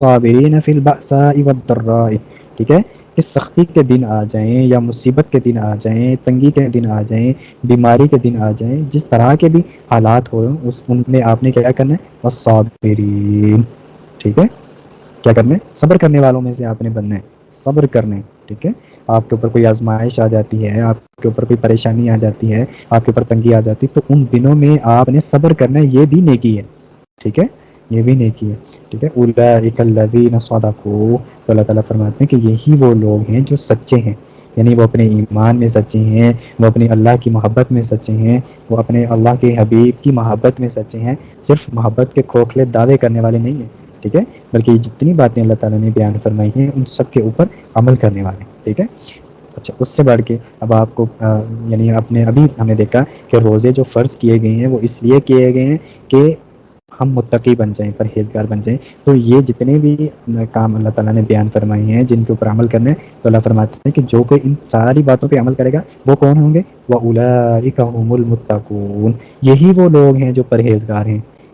صابرین فی البأساء والضراء، ٹھیک ہے، کہ سختی کے دن آ جائیں یا مصیبت کے دن آ جائیں، تنگی کے دن آ جائیں، بیماری کے دن آ جائیں، جس طرح کے بھی حالات ہو ان میں آپ نے کیا کرنا ہے، والصابرین، ٹھیک ہے، کیا کرنا ہے، صبر کرنے والوں میں سے آپ نے بننا ہے، صبر کرنے، ٹھیک ہے، آپ کے اوپر کوئی آزمائش آ جاتی ہے، آپ کے اوپر کوئی پریشانی آ جاتی ہے، آپ کے اوپر تنگی آ جاتی ہے، تو ان دنوں میں آپ نے صبر کرنا ہے، یہ بھی نیکی ہے، ٹھیک ہے، یہ بھی نیکی ہے، ٹھیک ہے، اولئک الذین صدقوا، تو اللہ تعالیٰ فرماتے ہیں کہ یہی وہ لوگ ہیں جو سچے ہیں، یعنی وہ اپنے ایمان میں سچے ہیں، وہ اپنی اللہ کی محبت میں سچے ہیں، وہ اپنے اللہ کے حبیب کی محبت میں سچے ہیں، صرف محبت کے کھوکھلے دعوے کرنے والے نہیں ہیں، ٹھیک ہے، بلکہ یہ جتنی باتیں اللہ تعالیٰ نے بیان فرمائی ہیں ان سب کے اوپر عمل کرنے والے ہیں، ٹھیک ہے۔ اچھا، اس سے بڑھ کے اب آپ کو یعنی اپنے ابھی ہم نے دیکھا کہ روزے جو فرض کیے گئے ہیں وہ اس لیے کیے گئے ہیں کہ ہم متقی بن جائیں، پرہیزگار بن جائیں، تو یہ جتنے بھی کام اللہ تعالیٰ نے بیان فرمائے ہیں جن کے اوپر عمل کرنا ہے، تو اللہ فرماتے ہیں کہ جو کوئی ان ساری باتوں پہ عمل کرے گا وہ کون ہوں گے، وَأُولَئِكَ هُمُ الْمُتَّقُونَ، یہی وہ لوگ ہیں جو پرہیزگار ہیں،